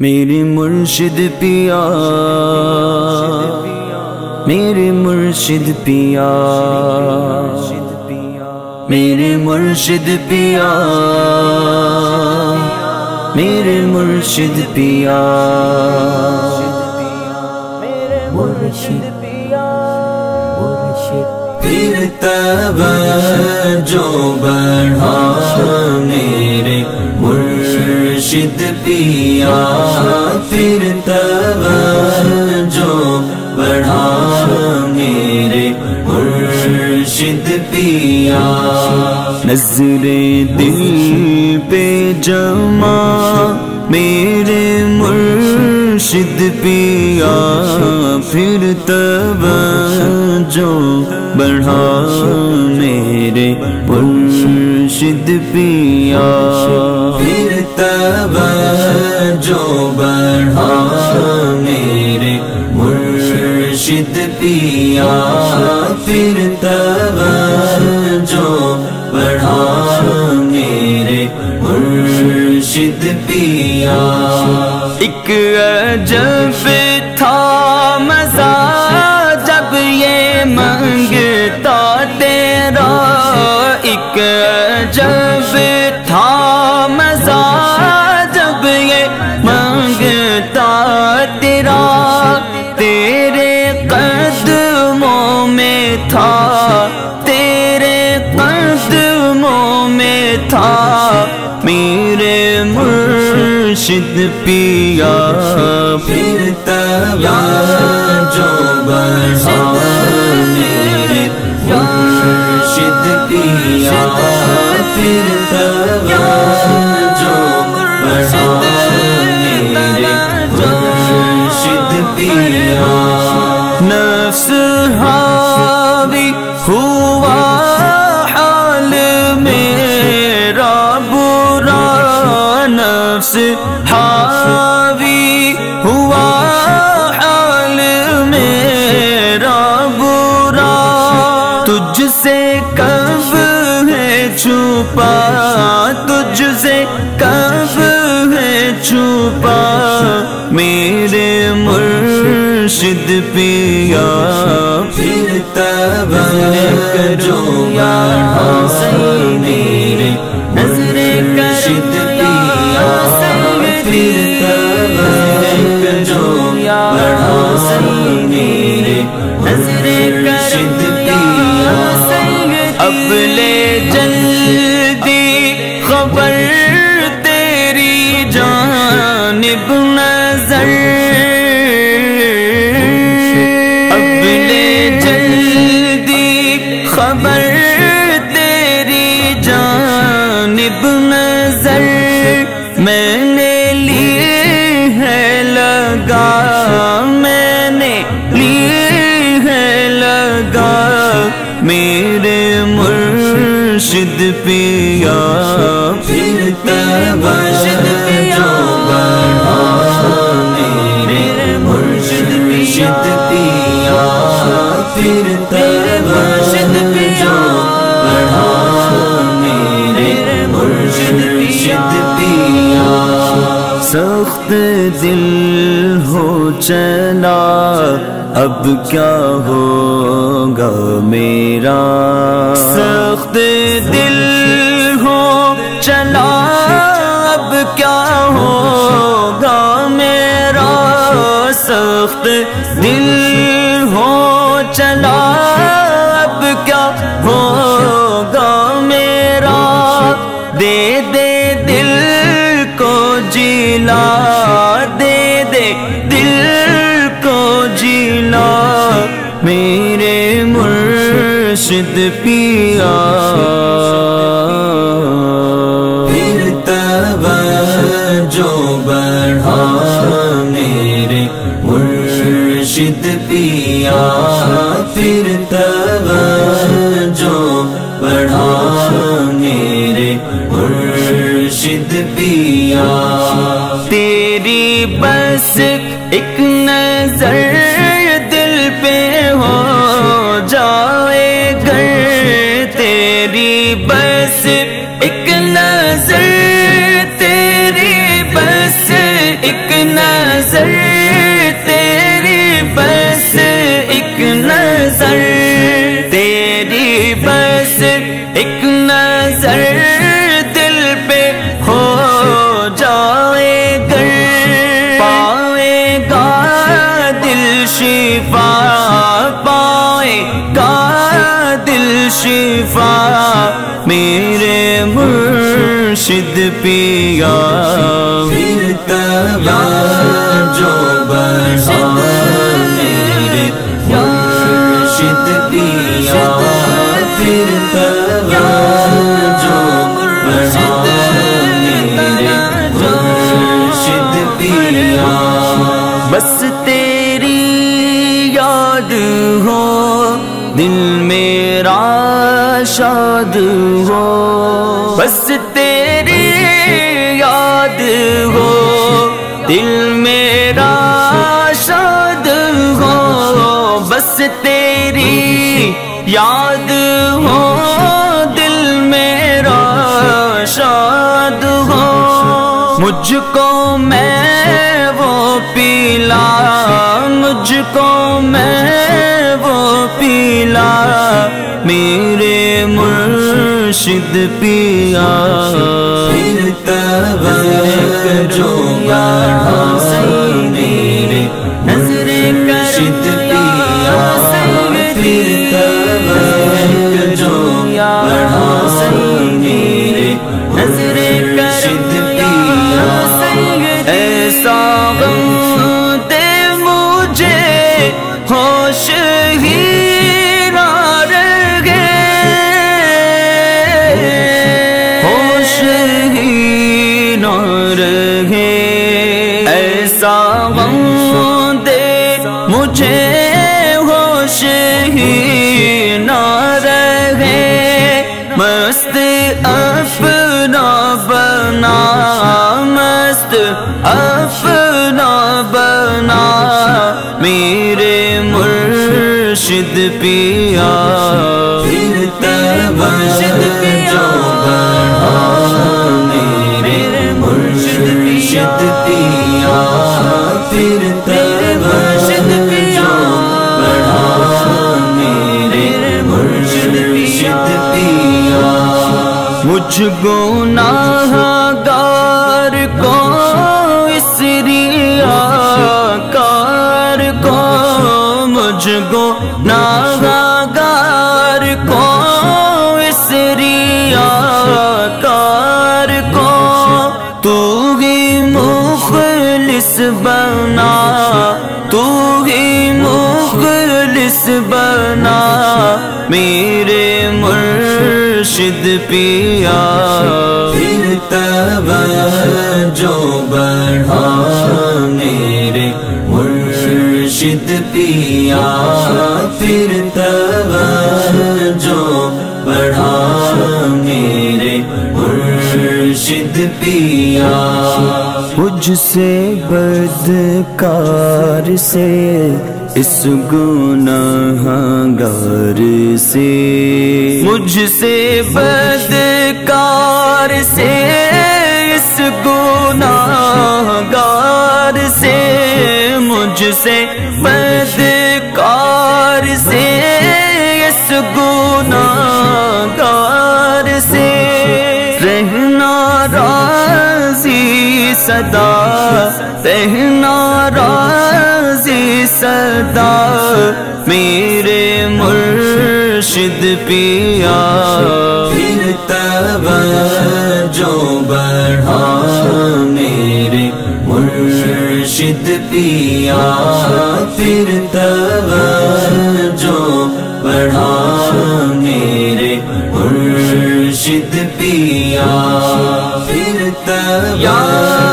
میرے مرشد پیا، میرے مرشد پیا، میرے مرشد پیا، میرے مرشد پیا، مرشد پیا، پھر توجہ بڑھا میرے مرشد پیا، پھر توجہ بڑھا میرے مرشد پیا، نظر دل پہ جما میرے مرشد پیا، پھر توجہ بڑھا میرے مرشد پیا، پھر توجہ بڑھا میرے مرشد پیا، پھر توجہ بڑھا میرے مرشد پیا، ایک عجب تھا مزہ جب یہ منگتا تیرا، ایک عجب تھا مزہ جب یہ منگتا تیرا، تیرے قدموں میں تھا، تیرے قدموں میں تھا میرے مرشد پیا، پھر توجہ بڑھا میرے مرشد پیا، پھر توجہ بڑھا میرے مرشد پیا، نفس حاوی ہوا حال میرا برا، نفس حاوی ہوا حال میرا برا، تجھ سے کب ہے چھپا، تجھ سے کب ہے چھپا میرے مرشد پیا، پھر توجہ بڑھا میرے مرشد پیا، پھر توجہ بڑھا میرے مرشد پیا، اب لے جلدی خبر تیری جانب نظر، اب لے جلدی خبر تیری جانب نظر، میں نے لی ہے لگا، میں نے لی ہے لگا میرے مرشد پیا، پھر توجہ بڑھا میرے مرشد پیا، پھر توجہ بڑھا میرے مرشد پیا، سخت دل ہو چلا اب کیا ہوگا میرا، سخت دل ہو چلا اب کیا ہوگا میرا، سخت دل ہو چلا اب کیا ہوگا میرا، دے دے دل کو جلا، دے دے دل کو جلا میرے مرشد پیا، پھر توجہ بڑھا میرے مرشد پیا، پھر توجہ بڑھا میرے مرشد پیا، تیری بس ایک نظر دل پہ ہو جائے گر، تیری بس ایک نظر، تیری بس ایک نظر تیری بس ایک نظر تیری بس ایک نظر دل پہ ہو جائے گر پائے گا دل شفا پائے گا دل شفا میرے مرشد پیا پھر توجہ بڑھا میرے مرشد پیا پھر توجہ بڑھا میرے مرشد پیا بس تیری یاد ہو دل میرا شاد ہو بس تیری یاد ہو دل میرا شاد ہو بس تیری یاد ہو دل میرا شاد ہو مجھ کو میں وہ پیلا مجھ کو میں وہ پیلا میرے مرشد پیا پھر توجہ بڑھا میرے مرشد پیا پھر توجہ بڑھا میرے مرشد پیا ایسا غم دے مجھے ہوش ہی نہ رہے ہوش ہی نہ رہے ایسا غم دے مجھے ہوش ہی نہ رہے مست اپنا بنا مست اپنا بنا میرے مرشد پیا پھر توجہ بڑھا میرے مرشد پیا پھر توجہ بڑھا میرے مرشد پیا مجھ گناہ گار کو اس ریاکار کو مجھ گناہ گار کو اس ریاکار کو تو ہی مخلص بنا تو ہی مخلص بنا میرے مرشد پیا پھر توجہ بڑھا میرے مرشد پیا پھر توجہ بڑھا میرے مرشد پیا مجھ سے بدکار سے اس گناہ گار سے مجھ سے بدکار سے اس گناہ گار سے مجھ سے بدکار سے اس گناہ گار سے رہنا راضی صدا رہنا راضی صدا میرے مرشد پیا پھر توجہ بڑھا میرے مرشد پیا پھر توجہ بڑھا میرے مرشد پیا پھر توجہ